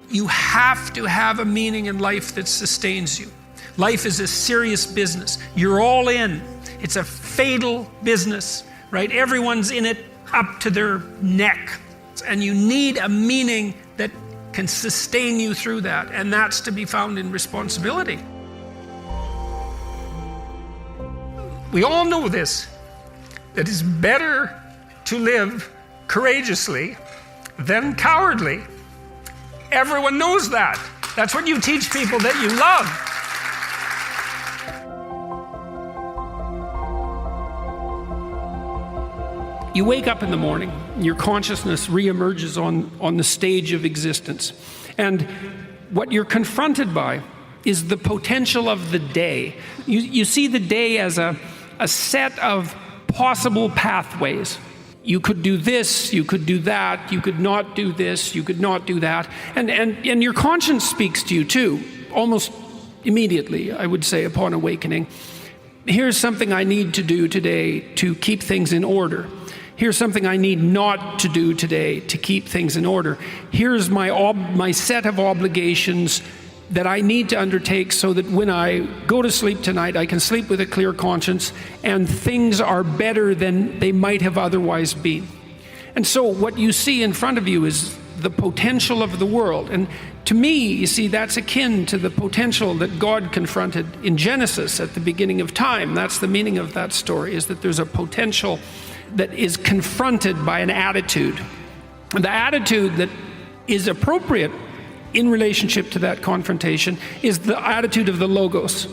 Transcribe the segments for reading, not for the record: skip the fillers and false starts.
You have to have a meaning in life that sustains you. Life is a serious business. You're all in. It's a fatal business, right? Everyone's in it up to their neck. And you need a meaning that can sustain you through that. And that's to be found in responsibility. We all know this, that it's better to live courageously than cowardly. Everyone knows that. That's what you teach people that you love. You wake up in the morning, your consciousness reemerges on the stage of existence. And what you're confronted by is the potential of the day. You see the day as a set of possible pathways. You could do this, you could do that, you could not do this, you could not do that. And your conscience speaks to you too, almost immediately, I would say, upon awakening. Here's something I need to do today to keep things in order. Here's something I need not to do today to keep things in order. Here's my set of obligations that I need to undertake so that when I go to sleep tonight, I can sleep with a clear conscience and things are better than they might have otherwise been. And so what you see in front of you is the potential of the world. And to me, you see, that's akin to the potential that God confronted in Genesis at the beginning of time. That's the meaning of that story, is that there's a potential that is confronted by an attitude. And the attitude that is appropriate in relationship to that confrontation is the attitude of the Logos.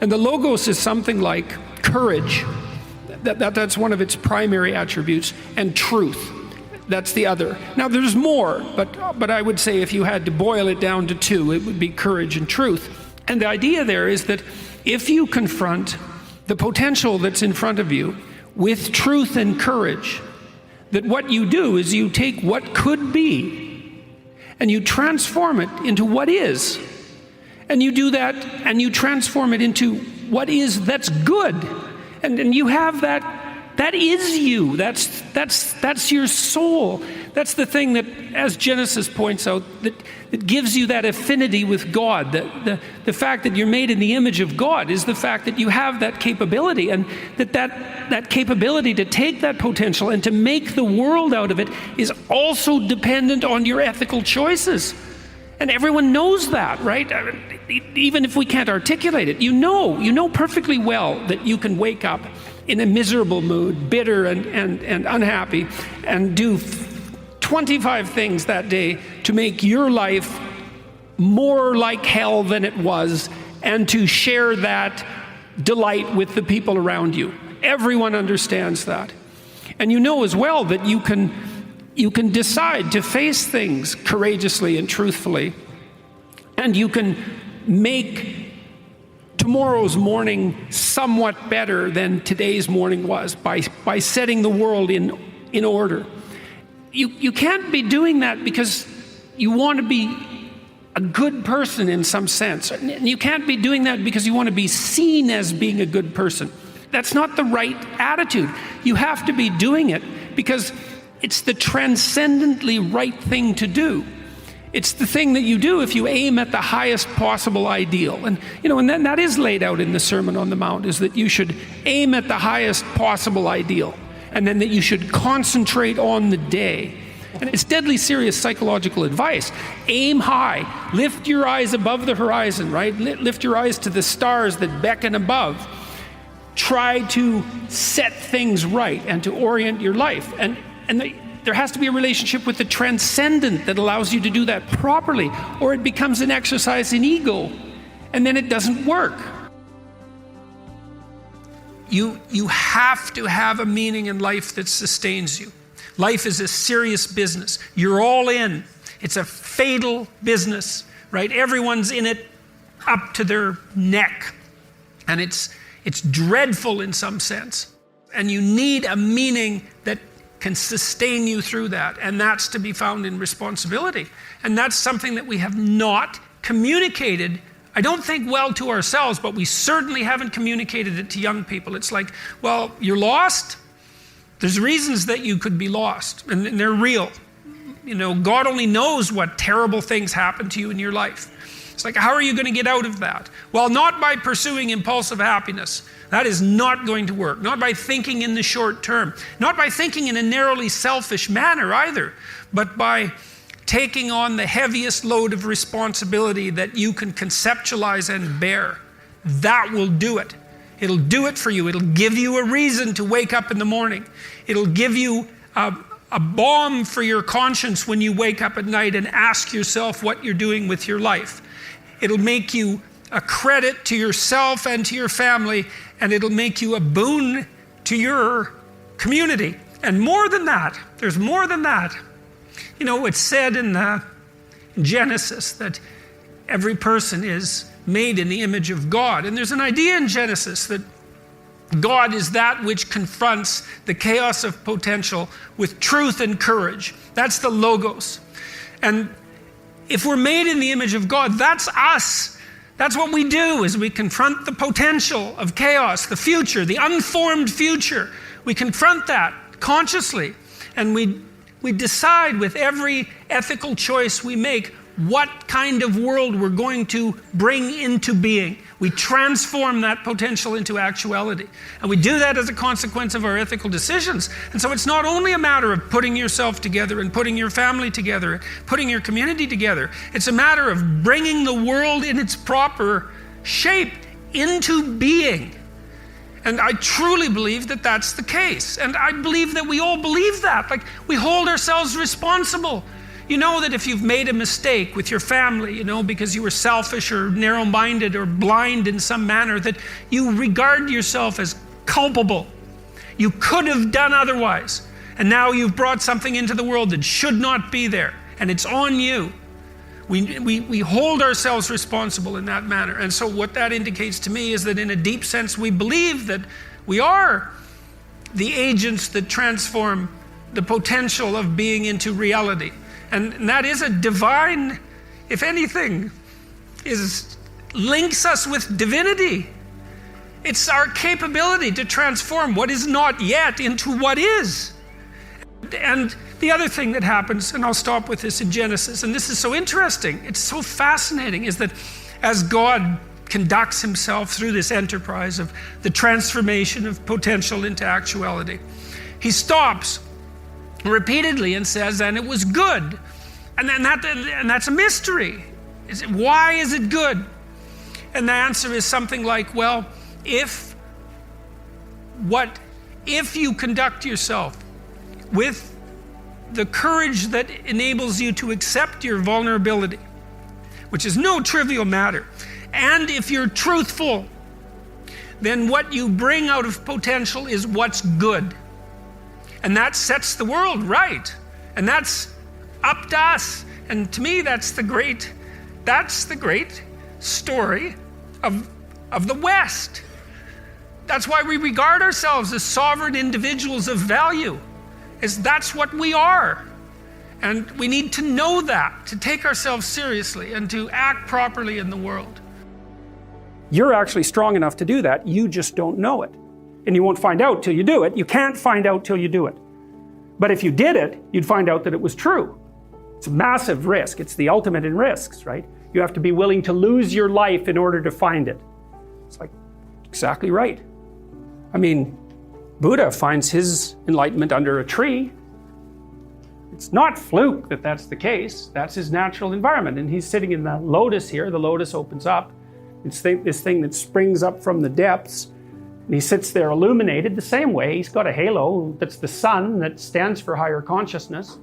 And the Logos is something like courage. That's one of its primary attributes, and truth. That's the other. Now there's more, but I would say if you had to boil it down to two, it would be courage and truth. And the idea there is that if you confront the potential that's in front of you with truth and courage, that what you do is you take what could be and you transform it into what is. And you do that and you transform it into what is that's good. And you have that is you. That's your soul. That's the thing that, as Genesis points out, that gives you that affinity with God. The fact that you're made in the image of God is the fact that you have that capability, and that capability to take that potential and to make the world out of it is also dependent on your ethical choices. And everyone knows that, right? Even if we can't articulate it, you know perfectly well that you can wake up in a miserable mood, bitter and unhappy, and do 25 things that day to make your life more like hell than it was, and to share that delight with the people around you. Everyone understands that. And you know as well that you can decide to face things courageously and truthfully, and you can make tomorrow's morning somewhat better than today's morning was by setting the world in order. You can't be doing that because you want to be a good person in some sense. And you can't be doing that because you want to be seen as being a good person. That's not the right attitude. You have to be doing it because it's the transcendently right thing to do. It's the thing that you do if you aim at the highest possible ideal. And that is laid out in the Sermon on the Mount, is that you should aim at the highest possible ideal, and then that you should concentrate on the day. And it's deadly serious psychological advice. Aim high. Lift your eyes above the horizon, right? Lift your eyes to the stars that beckon above. Try to set things right and to orient your life. And there has to be a relationship with the transcendent that allows you to do that properly, or it becomes an exercise in ego, and then it doesn't work. You have to have a meaning in life that sustains you. Life is a serious business. You're all in. It's a fatal business, right? Everyone's in it up to their neck. And it's dreadful in some sense. And you need a meaning that can sustain you through that. And that's to be found in responsibility. And that's something that we have not communicated, I don't think, well to ourselves, but we certainly haven't communicated it to young people. It's like, well, you're lost. There's reasons that you could be lost, and they're real. God only knows what terrible things happen to you in your life. It's like, how are you going to get out of that? Well, not by pursuing impulsive happiness. That is not going to work. Not by thinking in the short term. Not by thinking in a narrowly selfish manner either. But by taking on the heaviest load of responsibility that you can conceptualize and bear. That will do it. It'll do it for you. It'll give you a reason to wake up in the morning. It'll give you a balm for your conscience when you wake up at night and ask yourself what you're doing with your life. It'll make you a credit to yourself and to your family, and it'll make you a boon to your community. And more than that, there's more than that. It's said in Genesis that every person is made in the image of God. And there's an idea in Genesis that God is that which confronts the chaos of potential with truth and courage. That's the logos. And if we're made in the image of God, that's us. That's what we do, is we confront the potential of chaos, the future, the unformed future. We confront that consciously. And we decide with every ethical choice we make what kind of world we're going to bring into being. We transform that potential into actuality. And we do that as a consequence of our ethical decisions. And so it's not only a matter of putting yourself together and putting your family together, putting your community together. It's a matter of bringing the world in its proper shape into being. And I truly believe that that's the case. And I believe that we all believe that. Like, we hold ourselves responsible. You know that if you've made a mistake with your family, because you were selfish or narrow-minded or blind in some manner, that you regard yourself as culpable. You could have done otherwise. And now you've brought something into the world that should not be there. And it's on you. We hold ourselves responsible in that manner. And so what that indicates to me is that in a deep sense, we believe that we are the agents that transform the potential of being into reality. And that is a divine, if anything, links us with divinity. It's our capability to transform what is not yet into what is. And the other thing that happens, and I'll stop with this in Genesis, and this is so interesting, it's so fascinating, is that as God conducts himself through this enterprise of the transformation of potential into actuality, he stops repeatedly and says, and it was good. And that's a mystery. Why is it good? And the answer is something like, well, if you conduct yourself with the courage that enables you to accept your vulnerability, which is no trivial matter, and if you're truthful, then what you bring out of potential is what's good. And that sets the world right. And that's up to us. And to me, that's the great story of the West. That's why we regard ourselves as sovereign individuals of value. That's what we are. And we need to know that, to take ourselves seriously and to act properly in the world. You're actually strong enough to do that. You just don't know it. And you won't find out till you do it. You can't find out till you do it. But if you did it, you'd find out that it was true. It's a massive risk. It's the ultimate in risks, right? You have to be willing to lose your life in order to find it. It's like, exactly right. I mean, Buddha finds his enlightenment under a tree. It's not fluke that that's the case. That's his natural environment. And he's sitting in the lotus here. The lotus opens up. It's this thing that springs up from the depths. And he sits there illuminated the same way. He's got a halo that's the sun that stands for higher consciousness.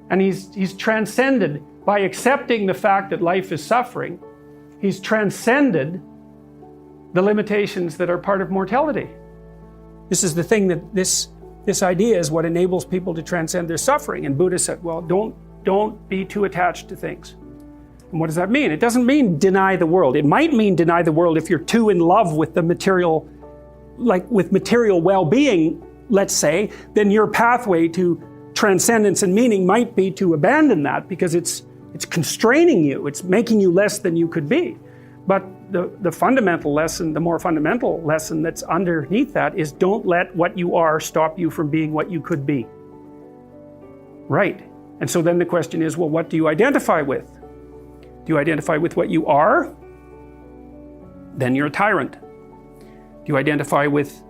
And he's transcended by accepting the fact that life is suffering. He's transcended the limitations that are part of mortality. This is the thing that this idea is what enables people to transcend their suffering. And Buddha said, well, don't be too attached to things. And what does that mean? It doesn't mean deny the world. It might mean deny the world if you're too in love with the material, like with material well-being, let's say, then your pathway to transcendence and meaning might be to abandon that because it's constraining you. It's making you less than you could be. But the fundamental lesson, the more fundamental lesson that's underneath that is don't let what you are stop you from being what you could be. Right. And so then the question is, well, what do you identify with? Do you identify with what you are? Then you're a tyrant. Do you identify with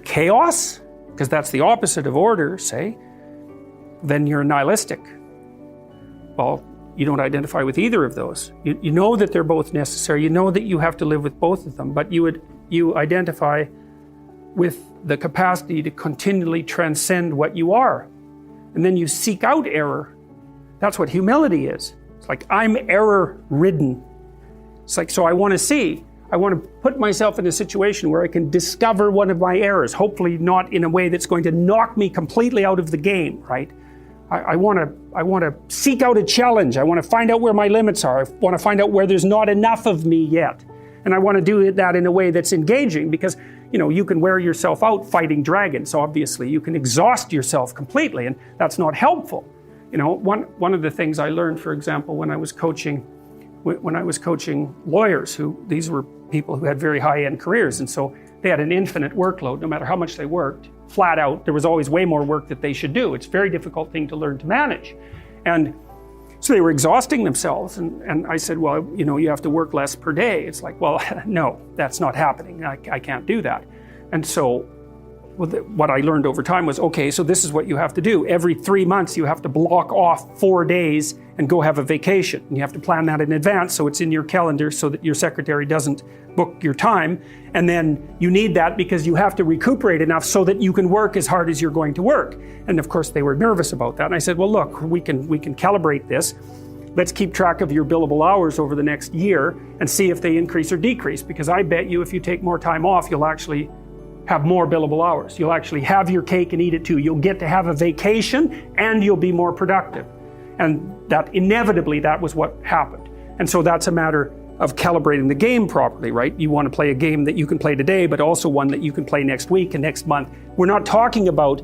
chaos? Because that's the opposite of order, say. Then you're nihilistic. Well, you don't identify with either of those. You know that they're both necessary. You know that you have to live with both of them, but you identify with the capacity to continually transcend what you are. And then you seek out error. That's what humility is. It's like, I'm error-ridden. It's like, so I want to put myself in a situation where I can discover one of my errors, hopefully not in a way that's going to knock me completely out of the game, right? I want to seek out a challenge. I want to find out where my limits are. I want to find out where there's not enough of me yet. And I want to do that in a way that's engaging, because you can wear yourself out fighting dragons, obviously. You can exhaust yourself completely, and that's not helpful. One of the things I learned, for example, when I was coaching lawyers, these were people who had very high-end careers, and so they had an infinite workload. No matter how much they worked, flat out, there was always way more work that they should do. It's a very difficult thing to learn to manage. And so they were exhausting themselves, and I said, well, you have to work less per day. It's like, well, no, that's not happening. I can't do that. And so what I learned over time was, okay, so this is what you have to do. Every 3 months, you have to block off 4 days and go have a vacation. And you have to plan that in advance so it's in your calendar so that your secretary doesn't book your time. And then you need that because you have to recuperate enough so that you can work as hard as you're going to work. And of course, they were nervous about that. And I said, well, look, we can calibrate this. Let's keep track of your billable hours over the next year and see if they increase or decrease. Because I bet you if you take more time off, you'll actually have more billable hours. You'll actually have your cake and eat it too. You'll get to have a vacation and you'll be more productive. And that inevitably, that was what happened. And so that's a matter of calibrating the game properly, right? You want to play a game that you can play today, but also one that you can play next week and next month. We're not talking about,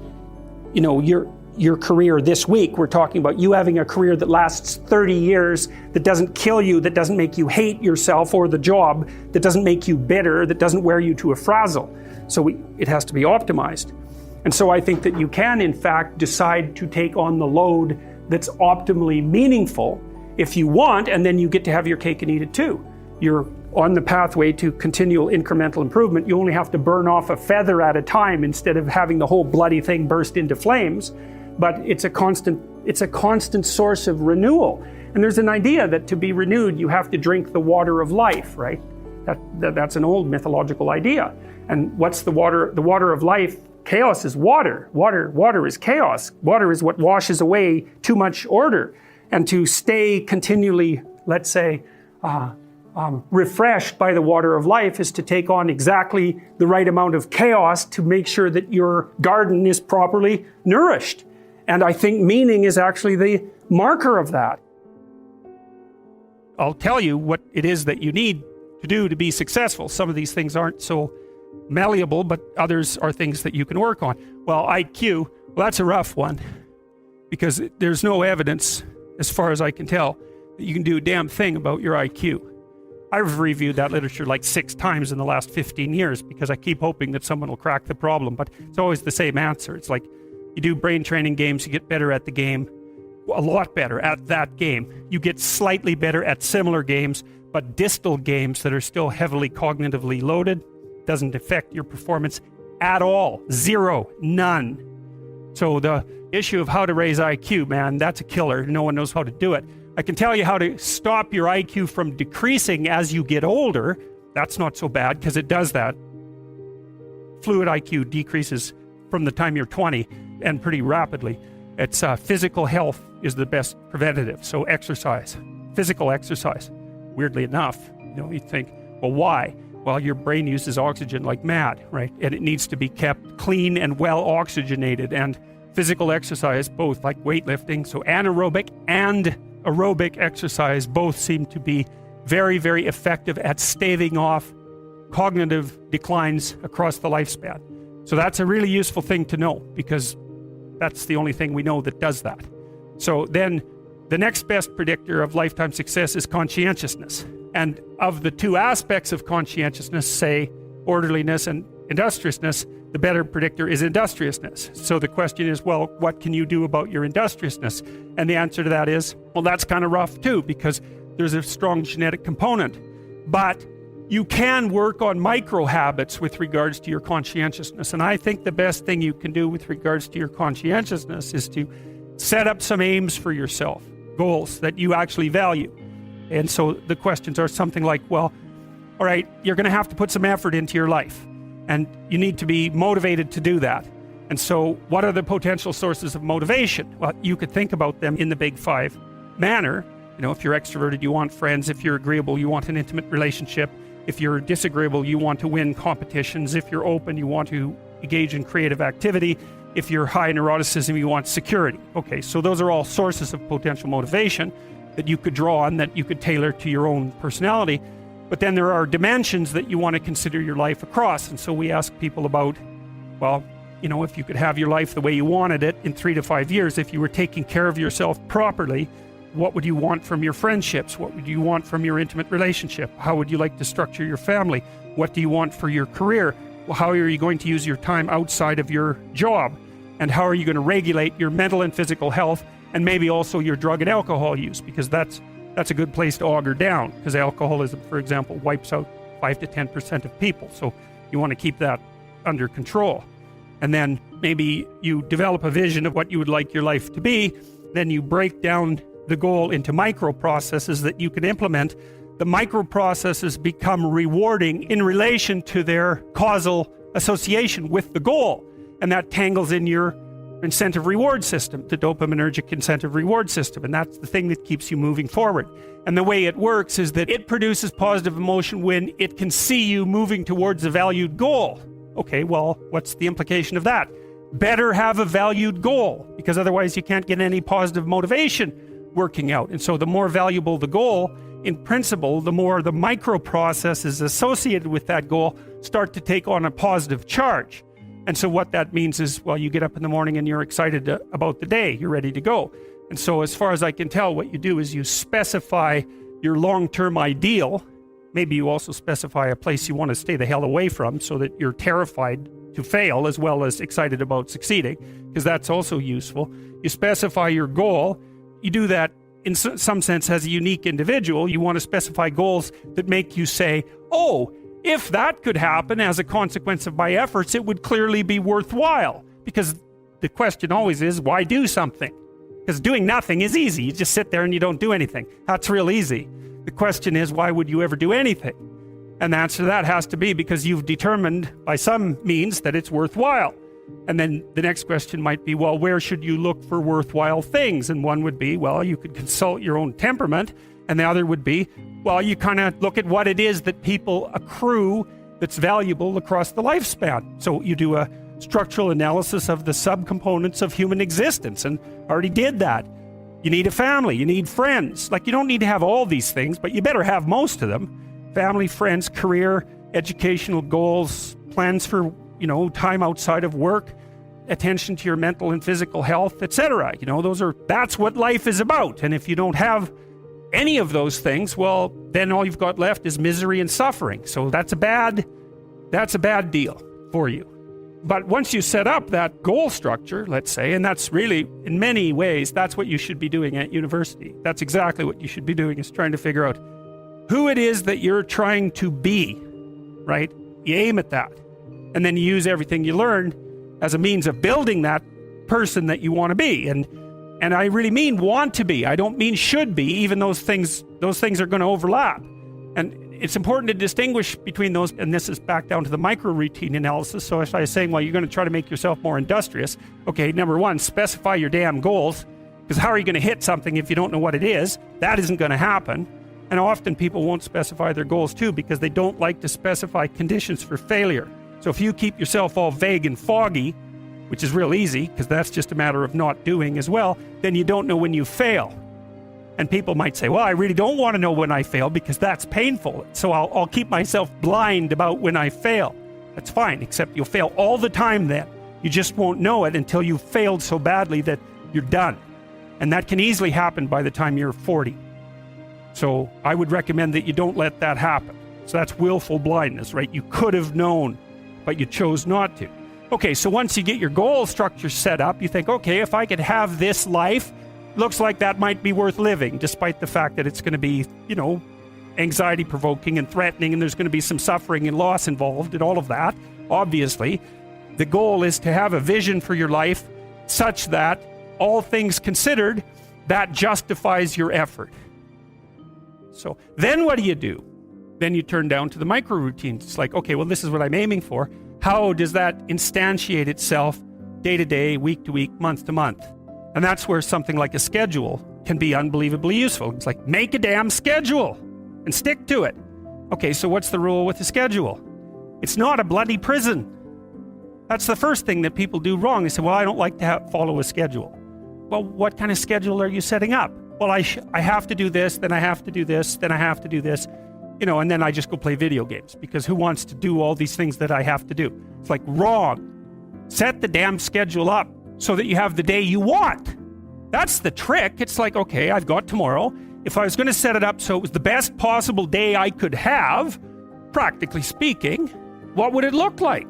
your career this week. We're talking about you having a career that lasts 30 years, that doesn't kill you, that doesn't make you hate yourself or the job, that doesn't make you bitter, that doesn't wear you to a frazzle. So it has to be optimized. And so I think that you can, in fact, decide to take on the load that's optimally meaningful if you want, and then you get to have your cake and eat it too. You're on the pathway to continual incremental improvement. You only have to burn off a feather at a time instead of having the whole bloody thing burst into flames. But it's a constant source of renewal. And there's an idea that to be renewed, you have to drink the water of life, right? That's an old mythological idea. And what's the water? The water of life. Chaos is water. Water is chaos. Water is what washes away too much order. And to stay continually, let's say, refreshed by the water of life is to take on exactly the right amount of chaos to make sure that your garden is properly nourished. And I think meaning is actually the marker of that. I'll tell you what it is that you need to do to be successful. Some of these things aren't so malleable, but others are things that you can work on. Well, IQ, well, that's a rough one, because there's no evidence, as far as I can tell, that you can do a damn thing about your IQ. I've reviewed that literature like 6 times in the last 15 years because I keep hoping that someone will crack the problem, but it's always the same answer. It's like, you do brain training games, you get better at the game, a lot better at that game. You get slightly better at similar games, but distal games that are still heavily cognitively loaded doesn't affect your performance at all. Zero, none. So the issue of how to raise IQ, man, that's a killer. No one knows how to do it. I can tell you how to stop your IQ from decreasing as you get older. That's not so bad because it does that. Fluid IQ decreases from the time you're 20 and pretty rapidly. It's physical health is the best preventative. So exercise, physical exercise. Weirdly enough, you think, well, why? Well, your brain uses oxygen like mad, right? And it needs to be kept clean and well oxygenated. And physical exercise, both like weightlifting, so anaerobic and aerobic exercise, both seem to be very, very effective at staving off cognitive declines across the lifespan. So that's a really useful thing to know, because that's the only thing we know that does that. So then the next best predictor of lifetime success is conscientiousness. And of the 2 aspects of conscientiousness, say orderliness and industriousness, the better predictor is industriousness. So the question is, well, what can you do about your industriousness? And the answer to that is, well, that's kind of rough too, because there's a strong genetic component. But you can work on micro habits with regards to your conscientiousness. And I think the best thing you can do with regards to your conscientiousness is to set up some aims for yourself, goals that you actually value. And so the questions are something like, well, all right, you're going to have to put some effort into your life, and you need to be motivated to do that. And so what are the potential sources of motivation? Well, you could think about them in the big five manner. You know, if you're extroverted, you want friends. If you're agreeable, you want an intimate relationship. If you're disagreeable, you want to win competitions. If you're open, you want to engage in creative activity. If you're high neuroticism, you want security. Okay, so those are all sources of potential motivation that you could draw on, that you could tailor to your own personality. But then there are dimensions that you want to consider your life across. And so we ask people about, well, you know, if you could have your life the way you wanted it in 3 to 5 years, if you were taking care of yourself properly, what would you want from your friendships? What would you want from your intimate relationship? How would you like to structure your family? What do you want for your career? Well, how are you going to use your time outside of your job? And how are you going to regulate your mental and physical health, and maybe also your drug and alcohol use? Because that's a good place to auger down, because alcoholism, for example, wipes out 5 to 10% of people. So you want to keep that under control. And then maybe you develop a vision of what you would like your life to be. Then you break down the goal into micro processes that you can implement. The micro processes become rewarding in relation to their causal association with the goal. And that tangles in your incentive reward system, the dopaminergic incentive reward system. And that's the thing that keeps you moving forward. And the way it works is that it produces positive emotion when it can see you moving towards a valued goal. Okay, well, what's the implication of that? Better have a valued goal, because otherwise you can't get any positive motivation working out. And so the more valuable the goal, in principle, the more the micro processes associated with that goal start to take on a positive charge. And so what that means is, well, you get up in the morning and you're excited about the day. You're ready to go. And so as far as I can tell, what you do is you specify your long-term ideal. Maybe you also specify a place you want to stay the hell away from, so that you're terrified to fail as well as excited about succeeding, because that's also useful. You specify your goal. You do that in some sense as a unique individual. You want to specify goals that make you say, oh, if that could happen as a consequence of my efforts, it would clearly be worthwhile. Because the question always is, why do something? Because doing nothing is easy. You just sit there and you don't do anything. That's real easy. The question is, why would you ever do anything? And the answer to that has to be because you've determined by some means that it's worthwhile. And then the next question might be, well, where should you look for worthwhile things? And one would be, well, you could consult your own temperament. And the other would be, well, you kind of look at what it is that people accrue that's valuable across the lifespan. So you do a structural analysis of the subcomponents of human existence, and already did that. You need a family, you need friends. Like, you don't need to have all these things, but you better have most of them. Family, friends, career, educational goals, plans for, time outside of work, attention to your mental and physical health, etc. That's what life is about. And if you don't have any of those things, well, then all you've got left is misery and suffering. So that's a bad deal for you. But once you set up that goal structure, let's say, and that's really, in many ways, that's what you should be doing at university. That's exactly what you should be doing, is trying to figure out who it is that you're trying to be, right? You aim at that. And then you use everything you learned as a means of building that person that you want to be. And I really mean want to be. I don't mean should be, even those things are going to overlap. And it's important to distinguish between those, and this is back down to the micro routine analysis. So if I was saying, well, you're going to try to make yourself more industrious, okay, number one, specify your damn goals, because how are you going to hit something if you don't know what it is? That isn't going to happen. And often people won't specify their goals too, because they don't like to specify conditions for failure. So if you keep yourself all vague and foggy, which is real easy, because that's just a matter of not doing as well, then you don't know when you fail. And people might say, well, I really don't want to know when I fail because that's painful. So I'll keep myself blind about when I fail. That's fine, except you'll fail all the time then. You just won't know it until you've failed so badly that you're done. And that can easily happen by the time you're 40. So I would recommend that you don't let that happen. So that's willful blindness, right? You could have known, but you chose not to. Okay, so once you get your goal structure set up, you think, okay, if I could have this life, looks like that might be worth living, despite the fact that it's going to be, anxiety provoking and threatening, and there's going to be some suffering and loss involved and all of that. Obviously, the goal is to have a vision for your life such that, all things considered, that justifies your effort. So then what do? Then you turn down to the micro routines. It's like, okay, well, this is what I'm aiming for. How does that instantiate itself day to day, week to week, month to month? And that's where something like a schedule can be unbelievably useful. It's like, make a damn schedule and stick to it. Okay, so what's the rule with the schedule? It's not a bloody prison. That's the first thing that people do wrong. They say, well, I don't like to follow a schedule. Well, what kind of schedule are you setting up? Well, I have to do this, then I have to do this, then I have to do this, and then I just go play video games, because who wants to do all these things that I have to do? It's like, wrong. Set the damn schedule up so that you have the day you want. That's the trick. It's like, okay, I've got tomorrow. If I was going to set it up so it was the best possible day I could have, practically speaking, what would it look like?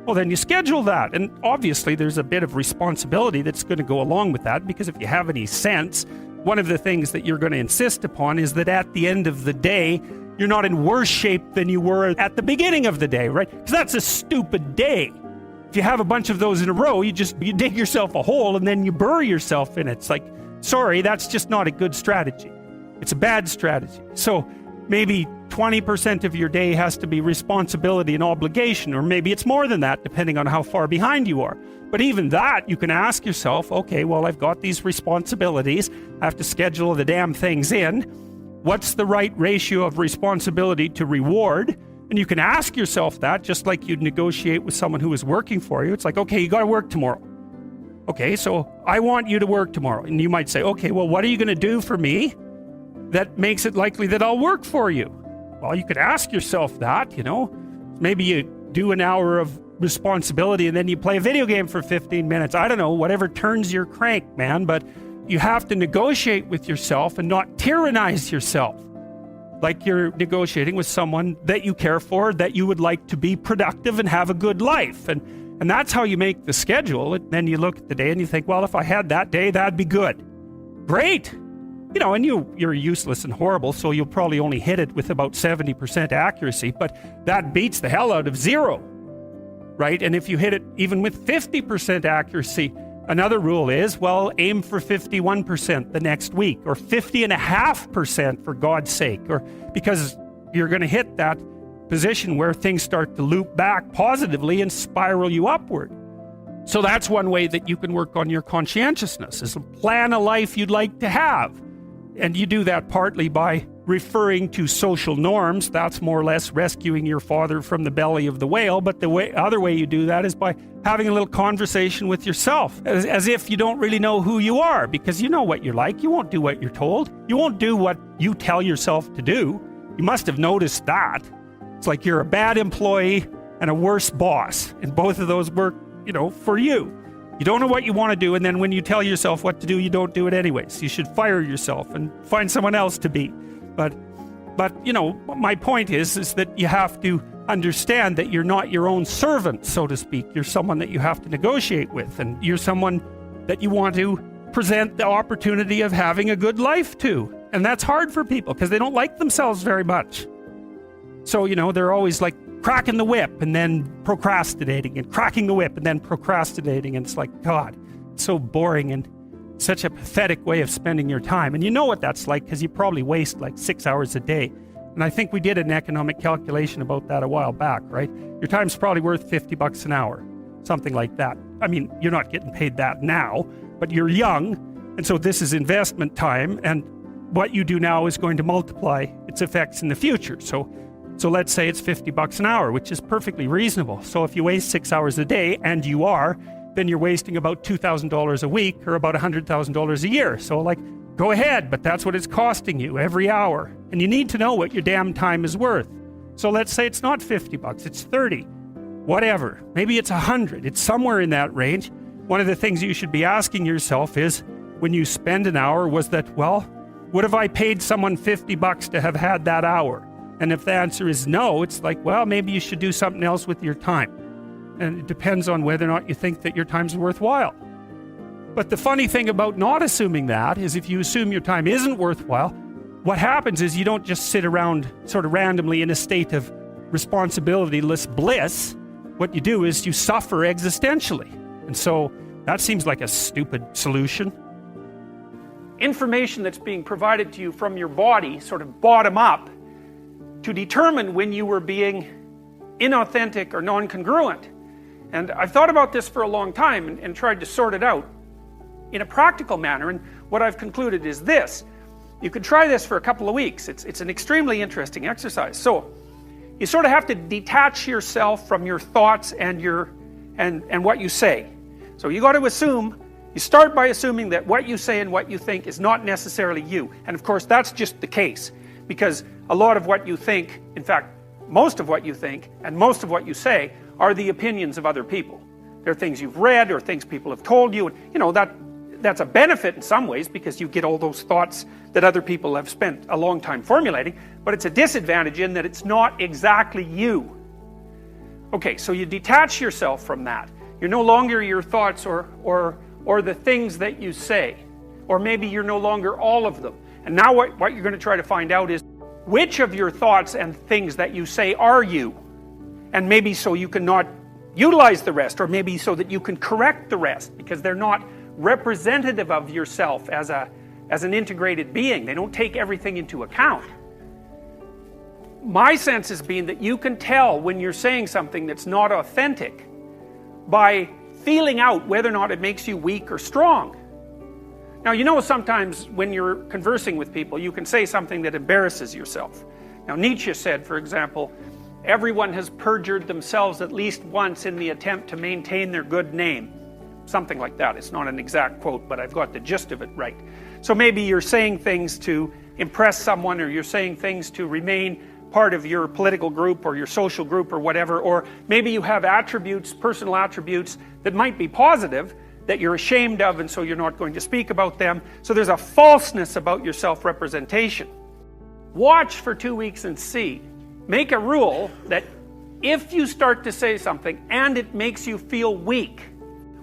Well, then you schedule that. And obviously there's a bit of responsibility that's going to go along with that, because if you have any sense, one of the things that you're going to insist upon is that at the end of the day, you're not in worse shape than you were at the beginning of the day, right? Because that's a stupid day. If you have a bunch of those in a row, you dig yourself a hole and then you bury yourself in it. It's like, sorry, that's just not a good strategy. It's a bad strategy. So maybe 20% of your day has to be responsibility and obligation, or maybe it's more than that, depending on how far behind you are. But even that, you can ask yourself, okay, well, I've got these responsibilities. I have to schedule the damn things in. What's the right ratio of responsibility to reward? And you can ask yourself that, just like you'd negotiate with someone who is working for you. It's like, okay, you got to work tomorrow. Okay, so I want you to work tomorrow. And you might say, okay, well, what are you going to do for me that makes it likely that I'll work for you? Well, you could ask yourself that, Maybe you do an hour of responsibility and then you play a video game for 15 minutes. I don't know, whatever turns your crank, man. But you have to negotiate with yourself and not tyrannize yourself. Like you're negotiating with someone that you care for, that you would like to be productive and have a good life. And that's how you make the schedule. And then you look at the day and you think, well, if I had that day, that'd be good. Great. And you're useless and horrible, so you'll probably only hit it with about 70% accuracy, but that beats the hell out of 0, right? And if you hit it even with 50% accuracy, another rule is, well, aim for 51% the next week, or 50.5% for God's sake, or because you're going to hit that position where things start to loop back positively and spiral you upward. So that's one way that you can work on your conscientiousness, is plan a life you'd like to have. And you do that partly by referring to social norms. That's more or less rescuing your father from the belly of the whale. But the other way you do that is by having a little conversation with yourself, as if you don't really know who you are, because you know what you're like. You won't do what you're told. You won't do what you tell yourself to do. You must have noticed that. It's like you're a bad employee and a worse boss. And both of those work, for you. You don't know what you want to do, and then when you tell yourself what to do, you don't do it anyways. You should fire yourself and find someone else to be. But my point is that you have to understand that you're not your own servant, so to speak. You're someone that you have to negotiate with, and you're someone that you want to present the opportunity of having a good life to. And that's hard for people because they don't like themselves very much. So, they're always like cracking the whip and then procrastinating, and cracking the whip and then procrastinating. And it's like, God, it's so boring and such a pathetic way of spending your time. And you know what that's like, because you probably waste like 6 hours a day. And I think we did an economic calculation about that a while back, right? Your time's probably worth $50 an hour, something like that. I mean, you're not getting paid that now, but you're young. And so this is investment time. And what you do now is going to multiply its effects in the future. So let's say it's $50 an hour, which is perfectly reasonable. So if you waste 6 hours a day, and you are, then you're wasting about $2,000 a week, or about $100,000 a year. So go ahead, but that's what it's costing you every hour. And you need to know what your damn time is worth. So let's say it's not $50, it's 30, whatever. Maybe it's 100, it's somewhere in that range. One of the things you should be asking yourself is, when you spend an hour, was that, well, would have I paid someone $50 to have had that hour? And if the answer is no, it's like, well, maybe you should do something else with your time. And it depends on whether or not you think that your time's worthwhile. But the funny thing about not assuming that is if you assume your time isn't worthwhile, what happens is you don't just sit around sort of randomly in a state of responsibility-less bliss. What you do is you suffer existentially. And so that seems like a stupid solution. Information that's being provided to you from your body, sort of bottom up, to determine when you were being inauthentic or non-congruent. And I've thought about this for a long time and tried to sort it out in a practical manner, and what I've concluded is this. You could try this for a couple of weeks. It's an extremely interesting exercise. So you sort of have to detach yourself from your thoughts and what you say. So you got to assume, you start by assuming that what you say and what you think is not necessarily you. And of course that's just the case, because a lot of what you think, in fact most of what you think and most of what you say, are the opinions of other people. They're things you've read or things people have told you, and you know that's a benefit in some ways because you get all those thoughts that other people have spent a long time formulating, but it's a disadvantage in that it's not exactly you. Okay, so you detach yourself from that. You're no longer your thoughts or the things that you say, or maybe you're no longer all of them. And now what you're going to try to find out is which of your thoughts and things that you say are you, and maybe so you can not utilize the rest, or maybe so that you can correct the rest, because they're not representative of yourself as an integrated being. They don't take everything into account. My sense has been that you can tell when you're saying something that's not authentic by feeling out whether or not it makes you weak or strong. Now, you know, sometimes when you're conversing with people, you can say something that embarrasses yourself. Now, Nietzsche said, for example, everyone has perjured themselves at least once in the attempt to maintain their good name. Something like that. It's not an exact quote, but I've got the gist of it right. So maybe you're saying things to impress someone, or you're saying things to remain part of your political group or your social group or whatever, or maybe you have attributes, personal attributes that might be positive that you're ashamed of, and so you're not going to speak about them. So there's a falseness about your self-representation. Watch for 2 weeks and see. Make a rule that if you start to say something and it makes you feel weak,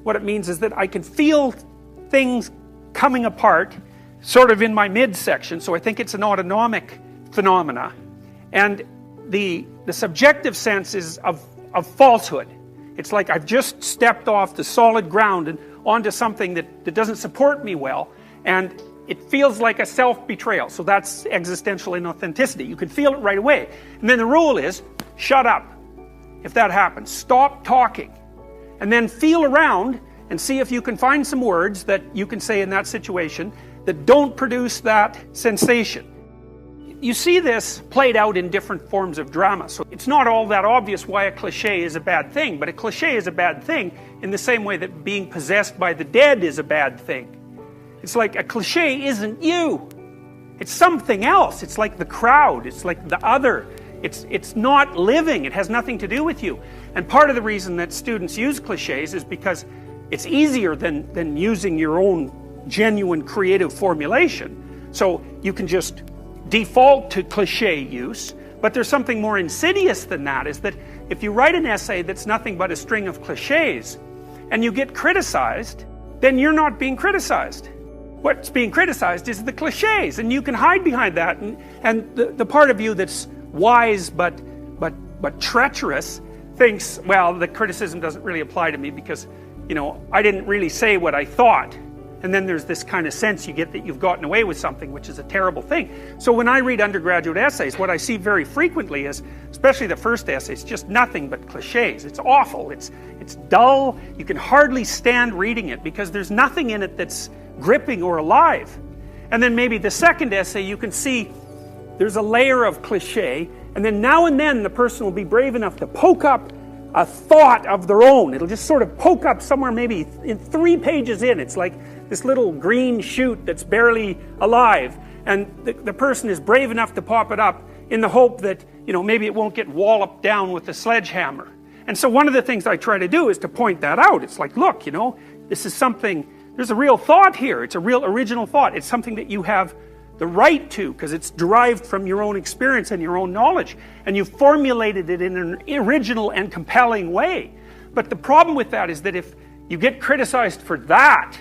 what it means is that I can feel things coming apart sort of in my midsection, so I think it's an autonomic phenomena, and the subjective sense is of falsehood. It's like I've just stepped off the solid ground and onto something that doesn't support me well, and it feels like a self-betrayal. So that's existential inauthenticity. You can feel it right away. And then the rule is, shut up if that happens. Stop talking. And then feel around and see if you can find some words that you can say in that situation that don't produce that sensation. You see this played out in different forms of drama. So it's not all that obvious why a cliche is a bad thing, but a cliche is a bad thing in the same way that being possessed by the dead is a bad thing. It's like a cliche isn't you. It's something else. It's like the crowd. It's like the other. It's not living. It has nothing to do with you. And part of the reason that students use cliches is because it's easier than using your own genuine creative formulation. So you can just default to cliche use, but there's something more insidious than that, is that if you write an essay that's nothing but a string of cliches and you get criticized, then you're not being criticized. What's being criticized is the cliches, and you can hide behind that, and the part of you that's wise but treacherous thinks, well, the criticism doesn't really apply to me because, you know, I didn't really say what I thought. And then there's this kind of sense you get that you've gotten away with something, which is a terrible thing. So when I read undergraduate essays, what I see very frequently is, especially the first essay, it's just nothing but cliches. It's awful. It's dull. You can hardly stand reading it because there's nothing in it that's gripping or alive. And then maybe the second essay, you can see there's a layer of cliche, and then now and then the person will be brave enough to poke up a thought of their own. It'll just sort of poke up somewhere maybe in 3 pages in. It's like this little green shoot that's barely alive, and the person is brave enough to pop it up in the hope that, you know, maybe it won't get walloped down with a sledgehammer. And so one of the things I try to do is to point that out. It's like, look, you know, this is something, there's a real thought here. It's a real original thought. It's something that you have the right to, because it's derived from your own experience and your own knowledge, and you've formulated it in an original and compelling way. But the problem with that is that if you get criticized for that,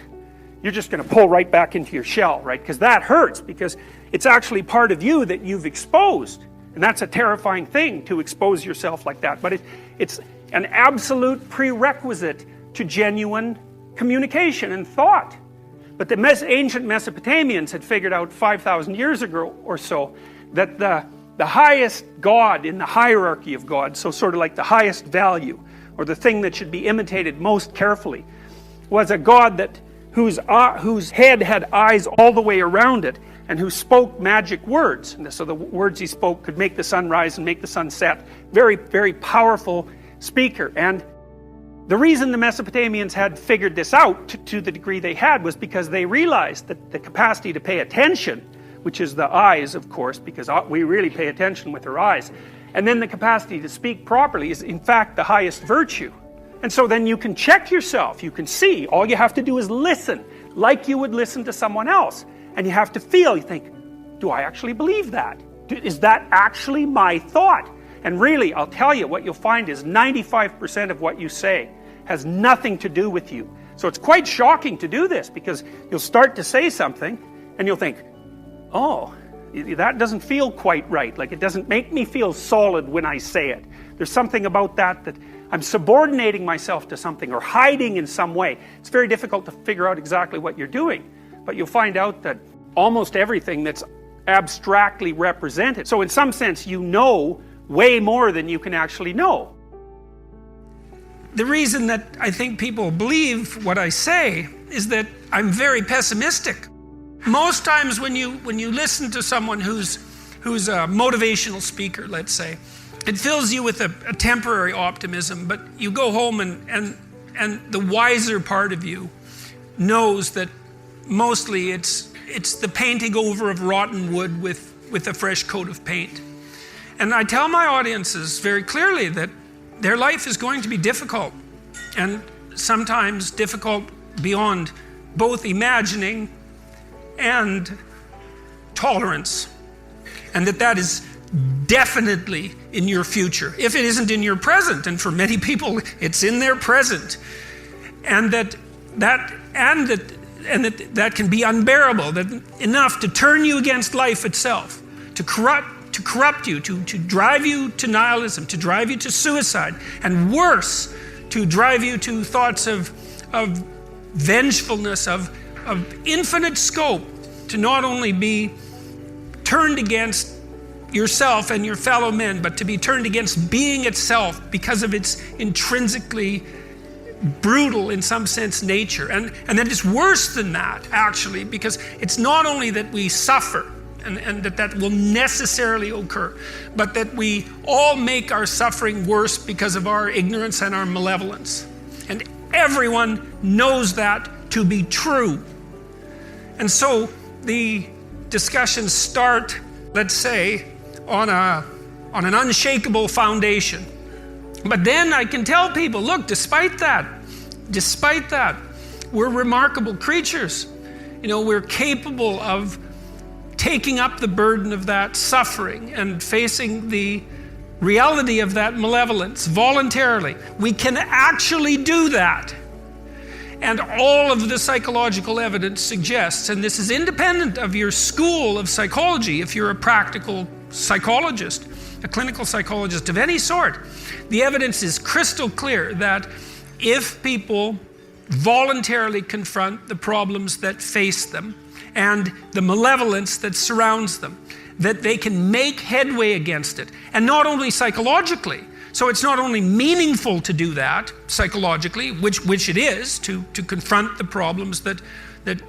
you're just going to pull right back into your shell, right? Because that hurts, because it's actually part of you that you've exposed. And that's a terrifying thing, to expose yourself like that. But it's an absolute prerequisite to genuine communication and thought. But the ancient Mesopotamians had figured out 5,000 years ago or so that the highest God in the hierarchy of gods, so sort of like the highest value, or the thing that should be imitated most carefully, was a God whose head had eyes all the way around it, and who spoke magic words. And so the words he spoke could make the sun rise and make the sun set. Very, very powerful speaker. And the reason the Mesopotamians had figured this out to the degree they had was because they realized that the capacity to pay attention, which is the eyes, of course, because we really pay attention with our eyes, and then the capacity to speak properly is in fact the highest virtue. And so then you can check yourself, you can see, all you have to do is listen, like you would listen to someone else. And you have to feel, you think, do I actually believe that? Is that actually my thought? And really, I'll tell you, what you'll find is 95% of what you say has nothing to do with you. So it's quite shocking to do this, because you'll start to say something and you'll think, oh, that doesn't feel quite right. Like, it doesn't make me feel solid when I say it. There's something about that I'm subordinating myself to something or hiding in some way. It's very difficult to figure out exactly what you're doing. But you'll find out that almost everything that's abstractly represented. So in some sense, you know way more than you can actually know. The reason that I think people believe what I say is that I'm very pessimistic. Most times when you listen to someone who's a motivational speaker, let's say, it fills you with a temporary optimism, but you go home and the wiser part of you knows that mostly it's the painting over of rotten wood with a fresh coat of paint. And I tell my audiences very clearly that their life is going to be difficult, and sometimes difficult beyond both imagining and tolerance, and that is definitely in your future, if it isn't in your present. And for many people it's in their present, and that that can be unbearable, that enough to turn you against life itself, to corrupt you, to drive you to nihilism, to drive you to suicide, and worse, to drive you to thoughts of vengefulness, of infinite scope, to not only be turned against yourself and your fellow men, but to be turned against being itself because of its intrinsically brutal, in some sense, nature. And then it's worse than that, actually, because it's not only that we suffer and that will necessarily occur, but that we all make our suffering worse because of our ignorance and our malevolence. And everyone knows that to be true. And so the discussions start, let's say, on an unshakable foundation. But then I can tell people, look, despite that, we're remarkable creatures. You know, we're capable of taking up the burden of that suffering and facing the reality of that malevolence voluntarily. We can actually do that. And all of the psychological evidence suggests, and this is independent of your school of psychology, if you're a practical psychologist, a clinical psychologist of any sort, the evidence is crystal clear that if people voluntarily confront the problems that face them and the malevolence that surrounds them, that they can make headway against it. And not only psychologically. So it's not only meaningful to do that psychologically, which it is, to confront the problems that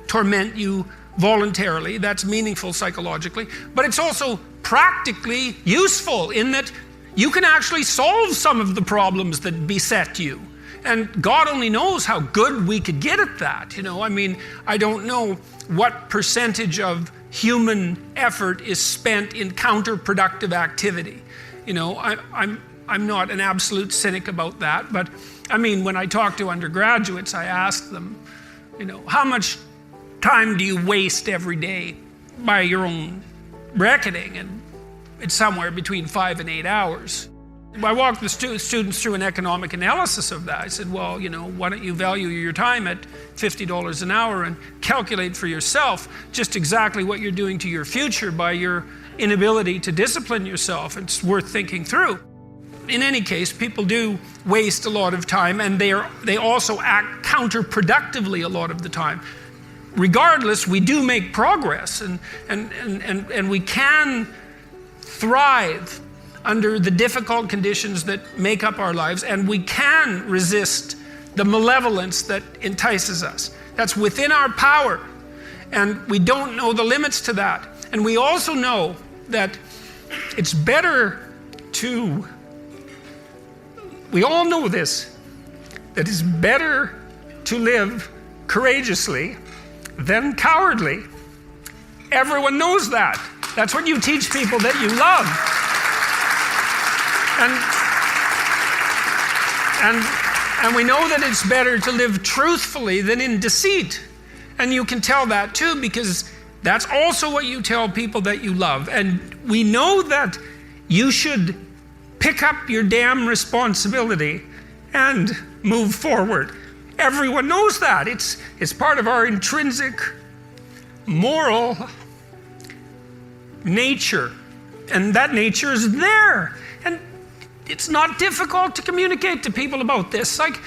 torment you voluntarily. That's meaningful psychologically. But it's also practically useful in that you can actually solve some of the problems that beset you. And God only knows how good we could get at that. You know, I mean, I don't know what percentage of human effort is spent in counterproductive activity. You know, I'm not an absolute cynic about that, but I mean, when I talk to undergraduates, I ask them, you know, how much time do you waste every day by your own reckoning? And it's somewhere between 5 and 8 hours. I walked the students through an economic analysis of that. I said, well, why don't you value your time at $50 an hour and calculate for yourself just exactly what you're doing to your future by your inability to discipline yourself. It's worth thinking through. In any case, people do waste a lot of time, and they also act counterproductively a lot of the time. Regardless, we do make progress, and we can thrive under the difficult conditions that make up our lives, and we can resist the malevolence that entices us. That's within our power, and we don't know the limits to that. And we also know that it's better to, we all know this, that it's better to live courageously than cowardly. Everyone knows that. That's what you teach people that you love. And we know that it's better to live truthfully than in deceit. And you can tell that too, because that's also what you tell people that you love. And we know that you should pick up your damn responsibility and move forward. Everyone knows that. It's part of our intrinsic moral nature. And that nature is there. And it's not difficult to communicate to people about this. Like,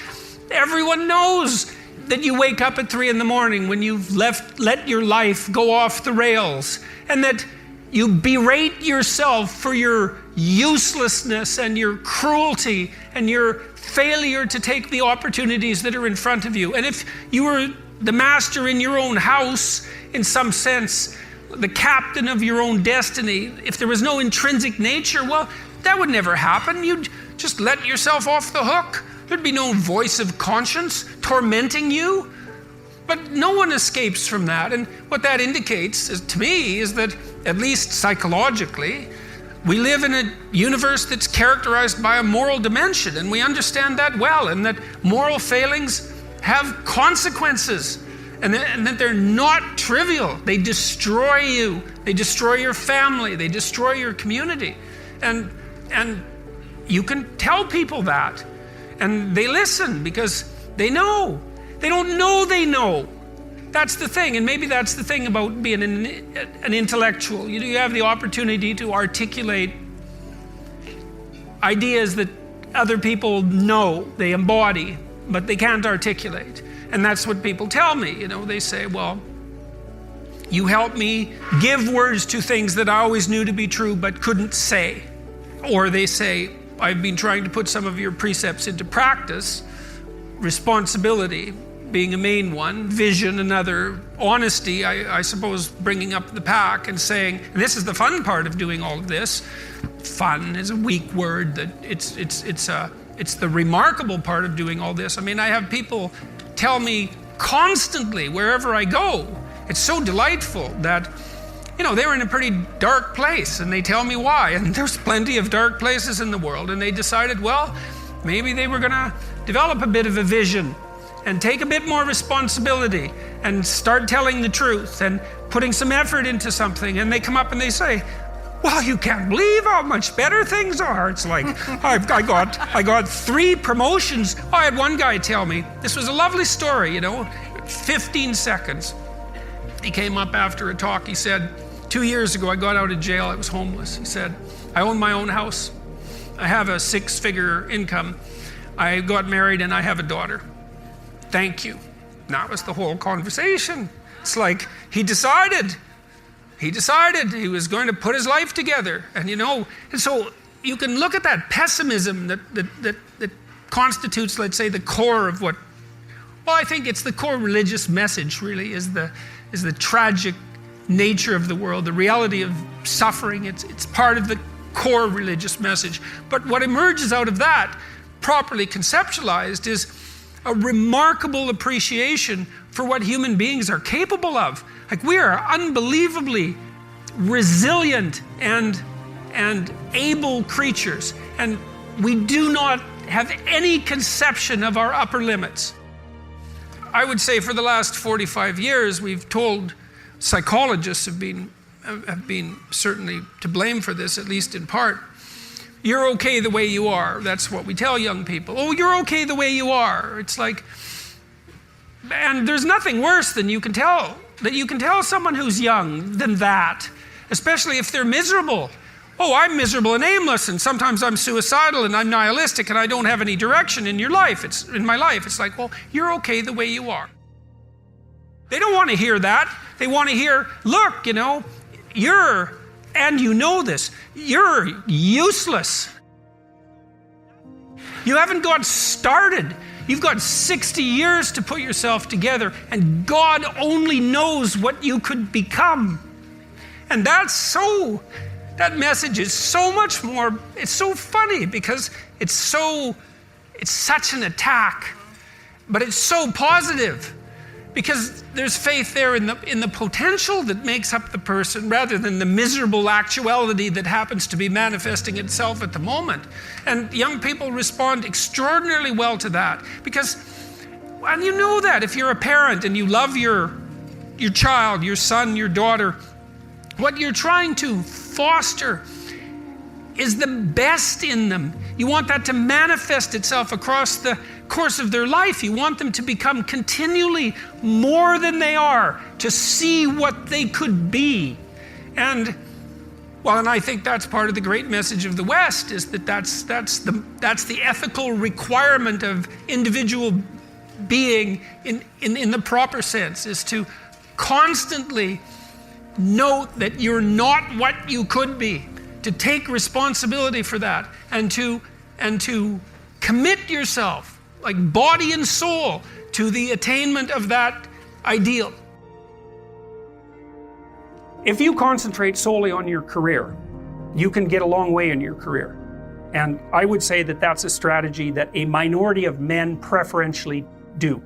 everyone knows that you wake up at 3 a.m. when you've let your life go off the rails, and that you berate yourself for your uselessness and your cruelty and your failure to take the opportunities that are in front of you. And if you were the master in your own house, in some sense, the captain of your own destiny, if there was no intrinsic nature, well, that would never happen. You'd just let yourself off the hook. There'd be no voice of conscience tormenting you. But no one escapes from that. And what that indicates, to me, is that, at least psychologically, we live in a universe that's characterized by a moral dimension, and we understand that well, and that moral failings have consequences, and that they're not trivial. They destroy you. They destroy your family. They destroy your community. And you can tell people that, and they listen because they know. They don't know they know. That's the thing, and maybe that's the thing about being an intellectual. You have the opportunity to articulate ideas that other people know, they embody, but they can't articulate. And that's what people tell me. They say, well, you help me give words to things that I always knew to be true but couldn't say. Or they say, I've been trying to put some of your precepts into practice. Responsibility being a main one, vision another, honesty, I suppose, bringing up the pack and saying, and this is the fun part of doing all of this. Fun is a weak word. That it's the remarkable part of doing all this. I mean, I have people tell me constantly wherever I go, it's so delightful that, they were in a pretty dark place, and they tell me why. And there's plenty of dark places in the world, and they decided, well, maybe they were going to develop a bit of a vision and take a bit more responsibility and start telling the truth and putting some effort into something. And they come up and they say, well, you can't believe how much better things are. It's like, I got 3 promotions. I had one guy tell me, this was a lovely story, 15 seconds. He came up after a talk. He said, 2 years ago, I got out of jail. I was homeless. He said, I own my own house. I have a 6-figure income. I got married and I have a daughter. Thank you. And that was the whole conversation. It's like he decided he was going to put his life together. And and so you can look at that pessimism that constitutes, let's say, the core of what, well, I think it's the core religious message, really, is the tragic nature of the world, the reality of suffering. It's part of the core religious message. But what emerges out of that, properly conceptualized, is a remarkable appreciation for what human beings are capable of. Like, we are unbelievably resilient and able creatures, and we do not have any conception of our upper limits. I would say for the last 45 years, we've told, psychologists have been certainly to blame for this, at least in part. you're okay the way you are. That's what we tell young people. Oh, you're okay the way you are. It's like, and there's nothing worse than you can tell someone who's young than that, especially if they're miserable. Oh, I'm miserable and aimless, and sometimes I'm suicidal and I'm nihilistic and I don't have any direction in your life. In my life. It's like, well, you're okay the way you are. They don't want to hear that. They want to hear, look, and you know this, you're useless. You haven't got started. You've got 60 years to put yourself together, and God only knows what you could become. And that message is so much more, it's so funny because it's such an attack, but it's so positive because there's faith there in the potential that makes up the person rather than the miserable actuality that happens to be manifesting itself at the moment. And young people respond extraordinarily well to that because, and you know that if you're a parent and you love your child, your son, your daughter, what you're trying to foster is the best in them. You want that to manifest itself across the course of their life. You want them to become continually more than they are, to see what they could be. And I think that's part of the great message of the West, is that's the ethical requirement of individual being in the proper sense, is to constantly note that you're not what you could be, to take responsibility for that, and to commit yourself, like body and soul, to the attainment of that ideal. If you concentrate solely on your career, you can get a long way in your career. And I would say that that's a strategy that a minority of men preferentially do.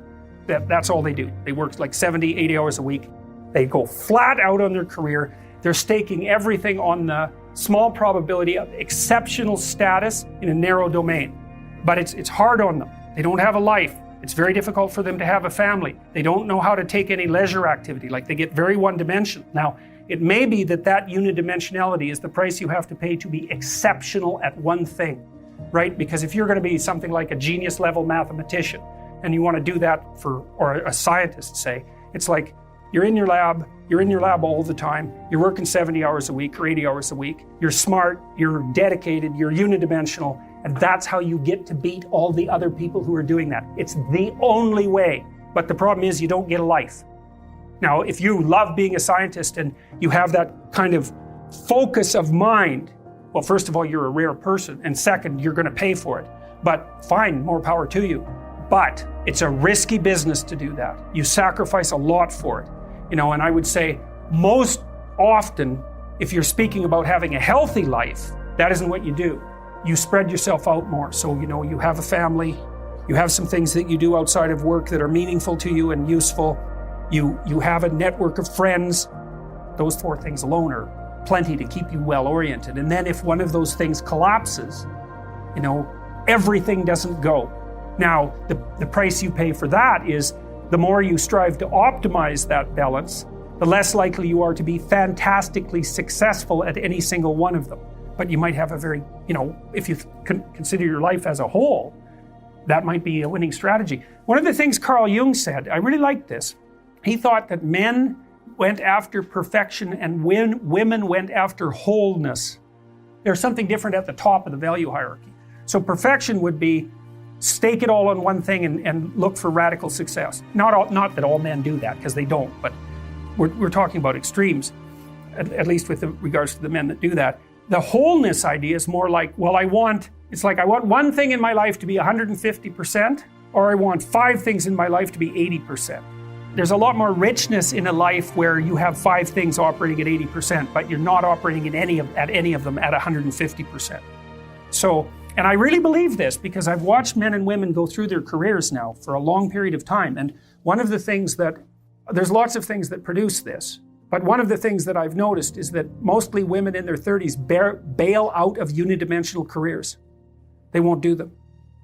That's all they do. They work like 70, 80 hours a week. They go flat out on their career. They're staking everything on the small probability of exceptional status in a narrow domain. But it's hard on them. They don't have a life. It's very difficult for them to have a family. They don't know how to take any leisure activity. Like, they get very one-dimensional. Now, it may be that unidimensionality is the price you have to pay to be exceptional at one thing, right? Because if you're going to be something like a genius-level mathematician, and you want to do that or a scientist, say, it's like, you're in your lab all the time, you're working 70 hours a week or 80 hours a week, you're smart, you're dedicated, you're unidimensional, and that's how you get to beat all the other people who are doing that. It's the only way. But the problem is you don't get a life. Now, if you love being a scientist and you have that kind of focus of mind, well, first of all, you're a rare person, and second, you're going to pay for it. But fine, more power to you. But it's a risky business to do that. You sacrifice a lot for it. And I would say most often, if you're speaking about having a healthy life, that isn't what you do. You spread yourself out more. So, you have a family, you have some things that you do outside of work that are meaningful to you and useful. You have a network of friends. Those four things alone are plenty to keep you well oriented. And then if one of those things collapses, everything doesn't go. Now, the price you pay for that is the more you strive to optimize that balance, the less likely you are to be fantastically successful at any single one of them. But you might have a very, if you consider your life as a whole, that might be a winning strategy. One of the things Carl Jung said, I really liked this. He thought that men went after perfection and women went after wholeness. There's something different at the top of the value hierarchy. So perfection would be stake it all on one thing and look for radical success. Not that all men do that, because they don't, but we're talking about extremes, at least with regards to the men that do that. The wholeness idea is more like, I want one thing in my life to be 150%, or I want 5 things in my life to be 80%. There's a lot more richness in a life where you have 5 things operating at 80%, but you're not operating at any of them at 150%. So, and I really believe this because I've watched men and women go through their careers now for a long period of time. And one of the things there's lots of things that produce this, but one of the things that I've noticed is that mostly women in their 30s bail out of unidimensional careers. They won't do them.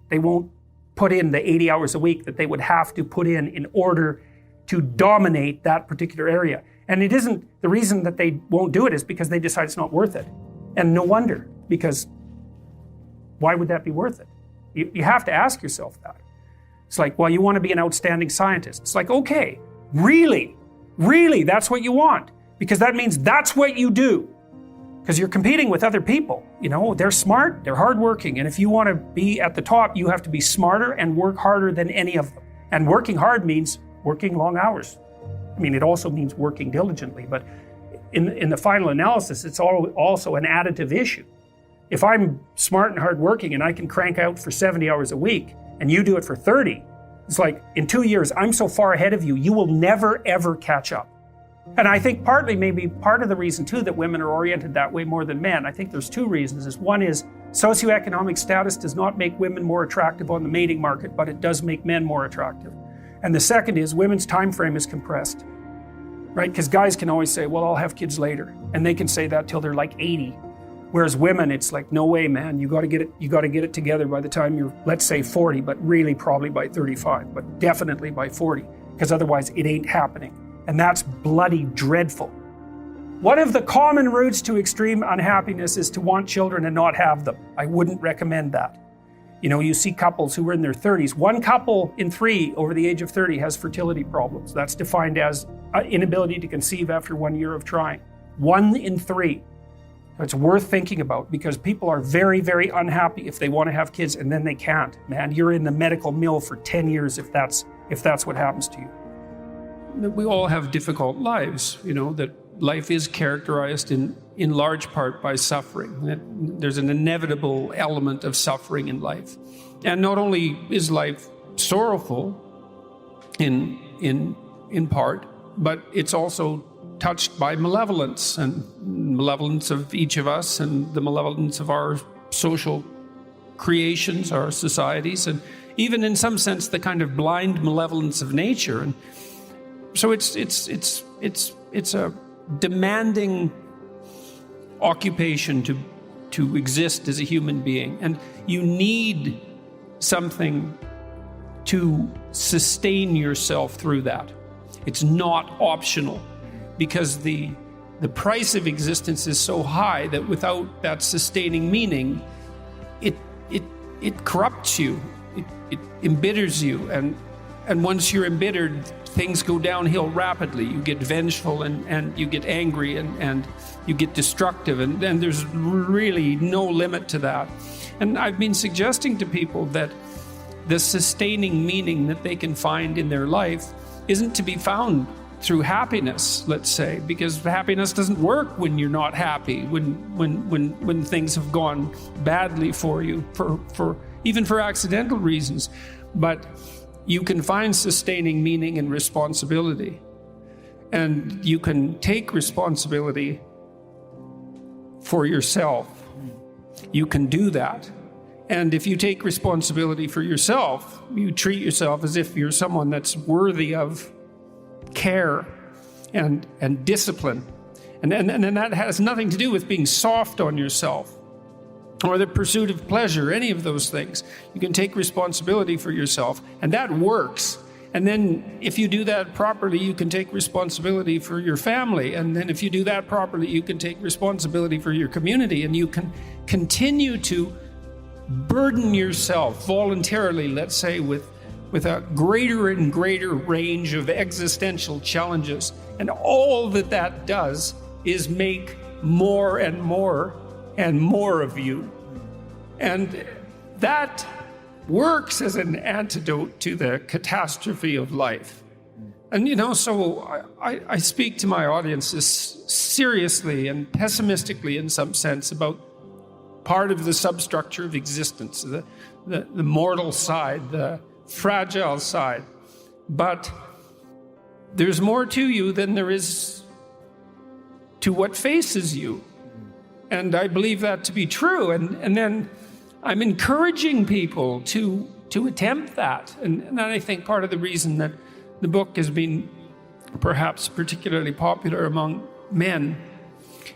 They won't put in the 80 hours a week that they would have to put in order to dominate that particular area. And it isn't, the reason that they won't do it is because they decide it's not worth it. And no wonder, because Why would that be worth it? You have to ask yourself that. It's like, well, you want to be an outstanding scientist. It's like, okay, really, that's what you want? Because that means that's what you do. Because you're competing with other people. You know, they're smart, they're hardworking, and if you want to be at the top, you have to be smarter and work harder than any of them. And working hard means working long hours. I mean, it also means working diligently, but in the final analysis, it's also an additive issue. If I'm smart and hardworking and I can crank out for 70 hours a week, and you do it for 30, it's like, in 2 years, I'm so far ahead of you, you will never, ever catch up. And I think maybe part of the reason too that women are oriented that way more than men, I think there's two reasons. One is socioeconomic status does not make women more attractive on the mating market, but it does make men more attractive. And the second is women's time frame is compressed, right? Because guys can always say, well, I'll have kids later. And they can say that till they're like 80. Whereas women, it's like, no way, man, you got to get it together by the time you're, let's say 40, but really probably by 35, but definitely by 40, because otherwise it ain't happening. And that's bloody dreadful. One of the common routes to extreme unhappiness is to want children and not have them. I wouldn't recommend that. You know, you see couples who are in their 30s. 1 couple in 3 over the age of 30 has fertility problems. That's defined as inability to conceive after 1 year of trying. 1 in 3. It's worth thinking about, because people are very, very unhappy if they want to have kids and then they can't. Man, you're in the medical mill for 10 years if that's what happens to you. We all have difficult lives, you know, that life is characterized in large part by suffering. That there's an inevitable element of suffering in life. And not only is life sorrowful in part, but it's also touched by malevolence, and malevolence of each of us, and the malevolence of our social creations, our societies, and even in some sense the kind of blind malevolence of nature. And so it's a demanding occupation to exist as a human being, and you need something to sustain yourself through that. It's not optional, because the price of existence is so high that without that sustaining meaning, it corrupts you, it embitters you, and once you're embittered, things go downhill rapidly. You get vengeful and you get angry and you get destructive, and there's really no limit to that. And I've been suggesting to people that the sustaining meaning that they can find in their life isn't to be found through happiness, let's say, because happiness doesn't work when you're not happy, when things have gone badly for you, for even for accidental reasons. But you can find sustaining meaning in responsibility, and you can take responsibility for yourself. You can do that. And if you take responsibility for yourself, you treat yourself as if you're someone that's worthy of care and discipline. And that has nothing to do with being soft on yourself or the pursuit of pleasure, any of those things. You can take responsibility for yourself, and that works. And then if you do that properly, you can take responsibility for your family. And then if you do that properly, you can take responsibility for your community, and you can continue to burden yourself voluntarily, let's say, with a greater and greater range of existential challenges. And all that does is make more and more and more of you. And that works as an antidote to the catastrophe of life. And, you know, so I speak to my audiences seriously and pessimistically in some sense about part of the substructure of existence, the mortal side, the fragile side. But there's more to you than there is to what faces you. And I believe that to be true. And then I'm encouraging people to attempt that. And I think part of the reason that the book has been perhaps particularly popular among men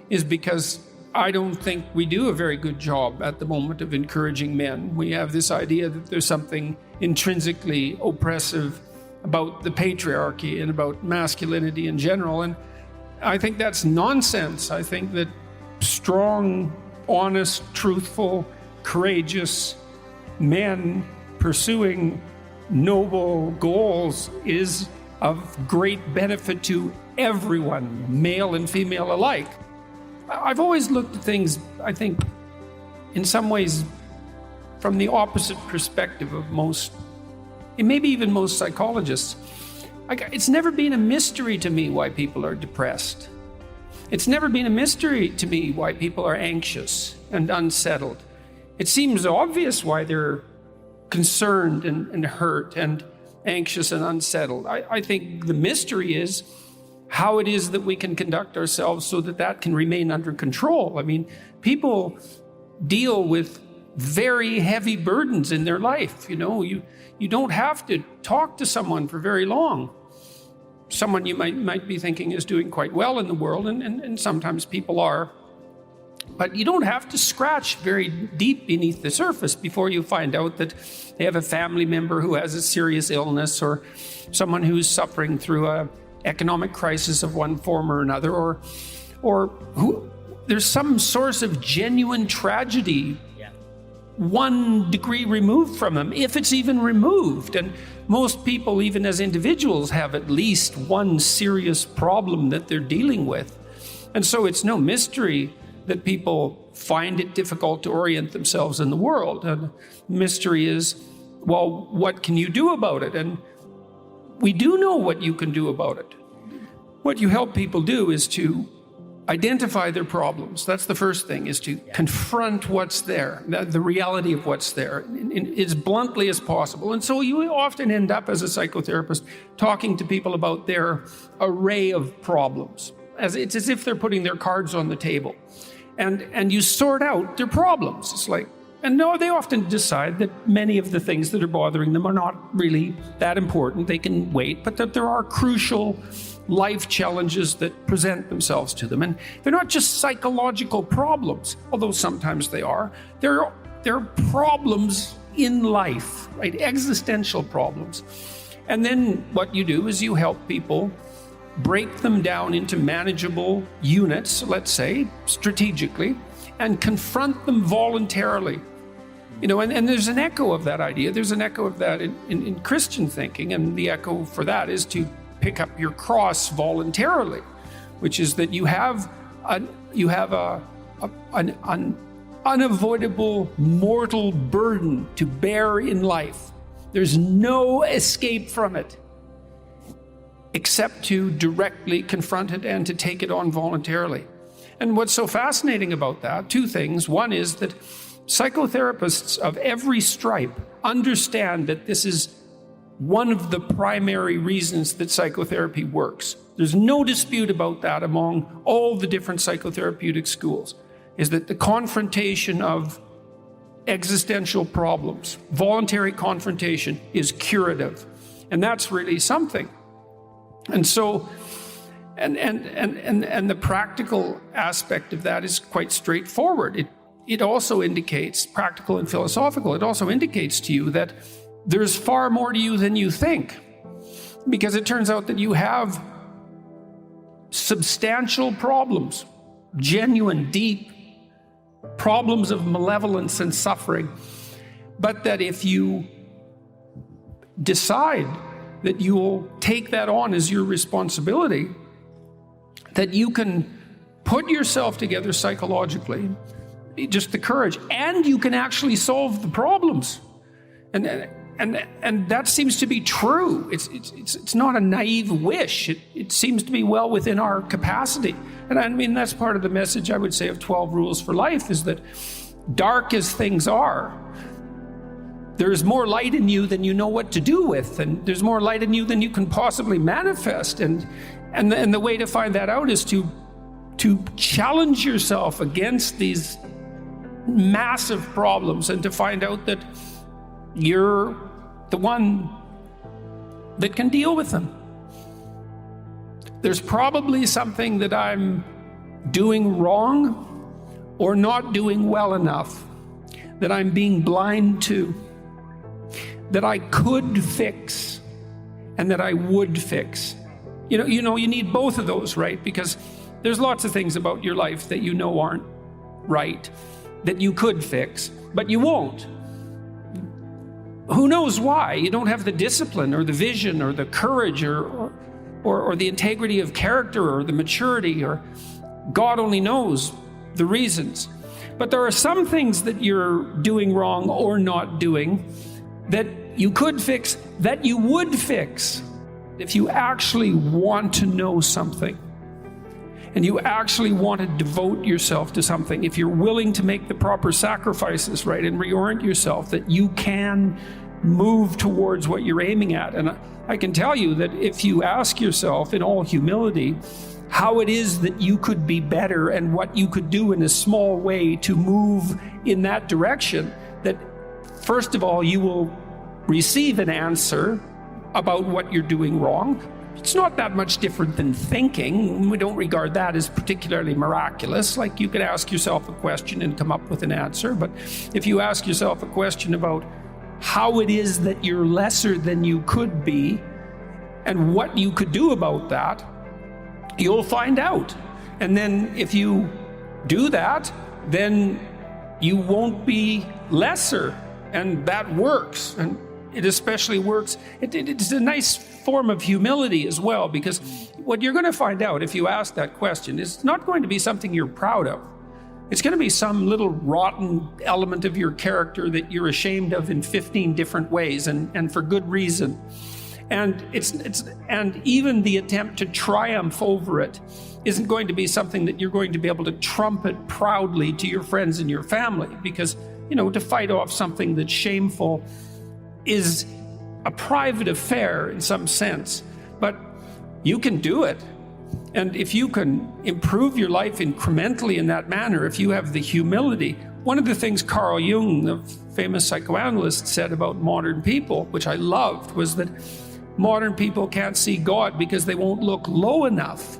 is because I don't think we do a very good job at the moment of encouraging men. We have this idea that there's something intrinsically oppressive about the patriarchy and about masculinity in general. And I think that's nonsense. I think that strong, honest, truthful, courageous men pursuing noble goals is of great benefit to everyone, male and female alike. I've always looked at things, I think, in some ways from the opposite perspective of most, and maybe even most psychologists. It's never been a mystery to me why people are depressed. It's never been a mystery to me why people are anxious and unsettled. It seems obvious why they're concerned and hurt and anxious and unsettled. I think the mystery is how it is that we can conduct ourselves so that that can remain under control. I mean, people deal with very heavy burdens in their life. You know, you don't have to talk to someone for very long. Someone you might be thinking is doing quite well in the world, and sometimes people are. But you don't have to scratch very deep beneath the surface before you find out that they have a family member who has a serious illness, or someone who's suffering through an economic crisis of one form or another, or who there's some source of genuine tragedy 1 degree removed from them, if it's even removed. And most people, even as individuals, have at least one serious problem that they're dealing with. And so it's no mystery that people find it difficult to orient themselves in the world. And the mystery is, well, what can you do about it? And we do know what you can do about it. What you help people do is to identify their problems. That's the first thing, is to confront what's there, the reality of what's there, as bluntly as possible. And so you often end up as a psychotherapist talking to people about their array of problems. It's as if they're putting their cards on the table. And you sort out their problems. It's like, and no, they often decide that many of the things that are bothering them are not really that important. They can wait, but that there are crucial life challenges that present themselves to them. And they're not just psychological problems, although sometimes they are. They're problems in life, right? Existential problems. And then what you do is you help people break them down into manageable units, let's say, strategically, and confront them voluntarily. You know, and there's an echo of that idea. There's an echo of that in Christian thinking, and the echo for that is to pick up your cross voluntarily, which is that you have an unavoidable mortal burden to bear in life. There's no escape from it, except to directly confront it and to take it on voluntarily. And what's so fascinating about that, 2 things. One is that psychotherapists of every stripe understand that this is one of the primary reasons that psychotherapy works. There's no dispute about that among all the different psychotherapeutic schools, is that the confrontation of existential problems, voluntary confrontation, is curative. And that's really something. And so, and the practical aspect of that is quite straightforward. It also indicates, practical and philosophical, it also indicates to you that there's far more to you than you think. Because it turns out that you have substantial problems, genuine, deep problems of malevolence and suffering. But that if you decide that you will take that on as your responsibility, that you can put yourself together psychologically, just the courage, and you can actually solve the problems. And that seems to be true. It's not a naive wish. It seems to be well within our capacity. And I mean, that's part of the message, I would say, of 12 Rules for Life, is that dark as things are, there's more light in you than you know what to do with, and there's more light in you than you can possibly manifest. And the way to find that out is to challenge yourself against these massive problems, and to find out that you're the one that can deal with them. There's probably something that I'm doing wrong or not doing well enough, that I'm being blind to, that I could fix and that I would fix. You know, you need both of those, right? Because there's lots of things about your life that you know aren't right. that you could fix, but you won't. Who knows why? You don't have the discipline or the vision or the courage or the integrity of character or the maturity, or God only knows the reasons. But there are some things that you're doing wrong or not doing that you could fix, that you would fix if you actually want to know something and you actually want to devote yourself to something. If you're willing to make the proper sacrifices, right, and reorient yourself, that you can move towards what you're aiming at. And I can tell you that if you ask yourself in all humility how it is that you could be better and what you could do in a small way to move in that direction, that first of all, you will receive an answer about what you're doing wrong. It's not that much different than thinking. We don't regard that as particularly miraculous. Like, you could ask yourself a question and come up with an answer. But if you ask yourself a question about how it is that you're lesser than you could be and what you could do about that, you'll find out. And then if you do that, then you won't be lesser. And that works. And it especially works. It's a nice form of humility as well, because what you're going to find out if you ask that question is not going to be something you're proud of. It's going to be some little rotten element of your character that you're ashamed of in 15 different ways, and for good reason. And and even the attempt to triumph over it isn't going to be something that you're going to be able to trumpet proudly to your friends and your family, because, to fight off something that's shameful is a private affair in some sense, but you can do it. And if you can improve your life incrementally in that manner, if you have the humility. One of the things Carl Jung, the famous psychoanalyst, said about modern people, which I loved, was that modern people can't see God because they won't look low enough.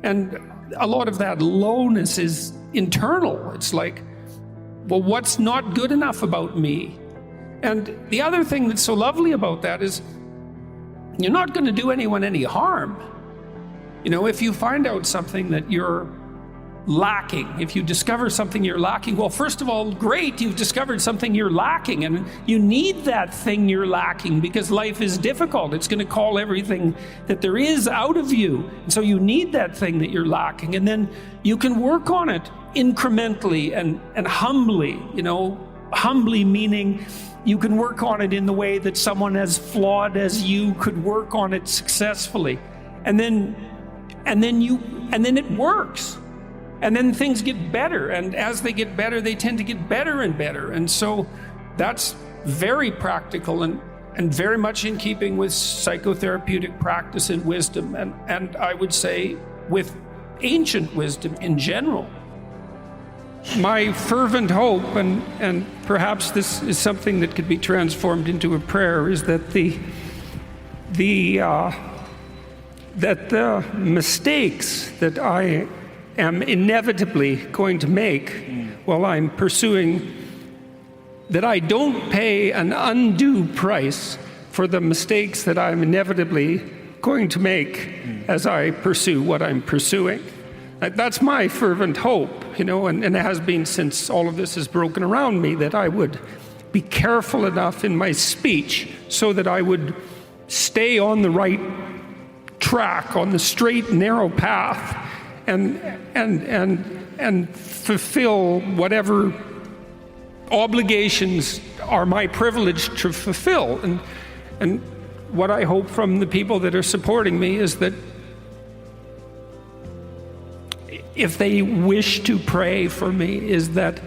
And a lot of that lowness is internal. It's like, well, what's not good enough about me? And the other thing that's so lovely about that is you're not going to do anyone any harm. If you find out something that you're lacking, if you discover something you're lacking, well, first of all, great, you've discovered something you're lacking, and you need that thing you're lacking because life is difficult. It's going to call everything that there is out of you. And so you need that thing that you're lacking, and then you can work on it incrementally and humbly, humbly meaning you can work on it in the way that someone as flawed as you could work on it successfully. And then it works. And then things get better. And as they get better, they tend to get better and better. And so that's very practical and very much in keeping with psychotherapeutic practice and wisdom. And I would say with ancient wisdom in general. My fervent hope, and perhaps this is something that could be transformed into a prayer, is that the mistakes that I am inevitably going to make while I'm pursuing, that I don't pay an undue price for the mistakes that I'm inevitably going to make as I pursue what I'm pursuing. That's my fervent hope, and it has been since all of this has broken around me, that I would be careful enough in my speech so that I would stay on the right track, on the straight and narrow path, and fulfill whatever obligations are my privilege to fulfill. And what I hope from the people that are supporting me is that if they wish to pray for me, is that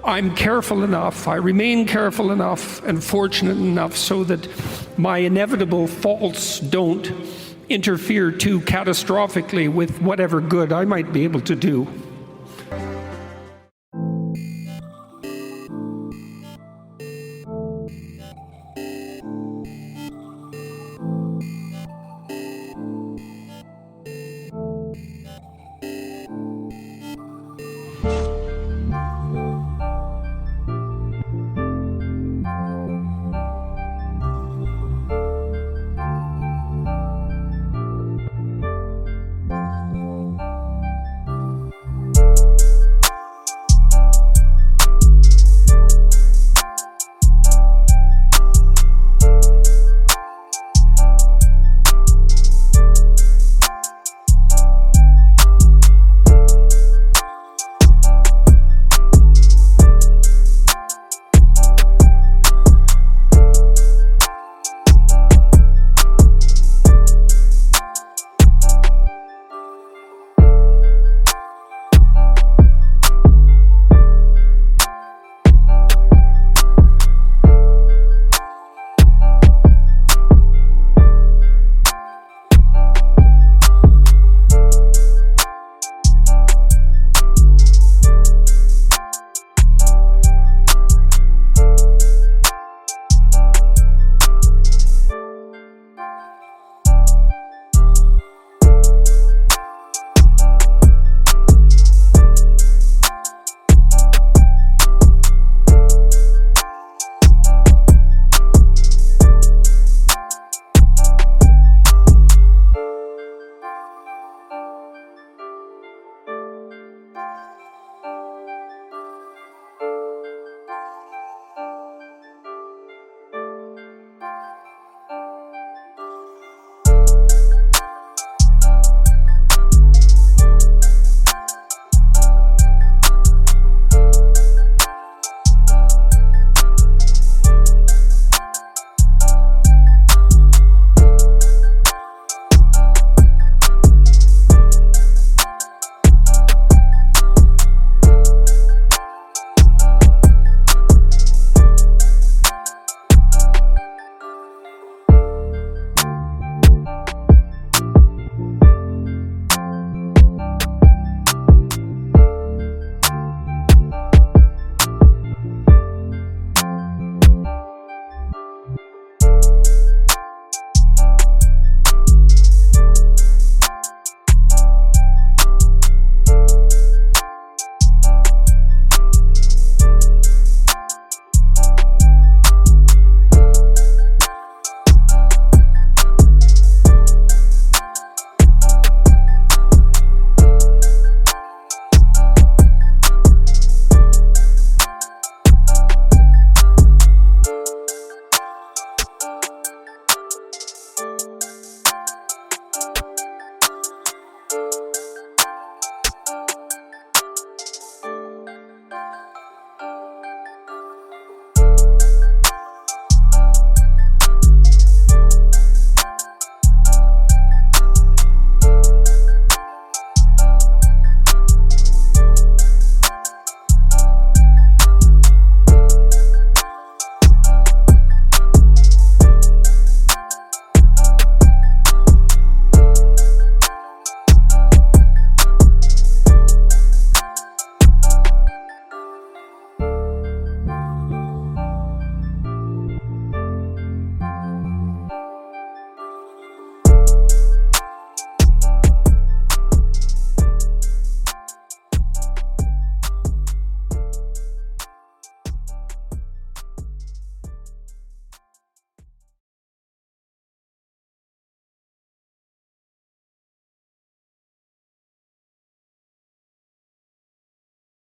I'm careful enough, I remain careful enough and fortunate enough so that my inevitable faults don't interfere too catastrophically with whatever good I might be able to do.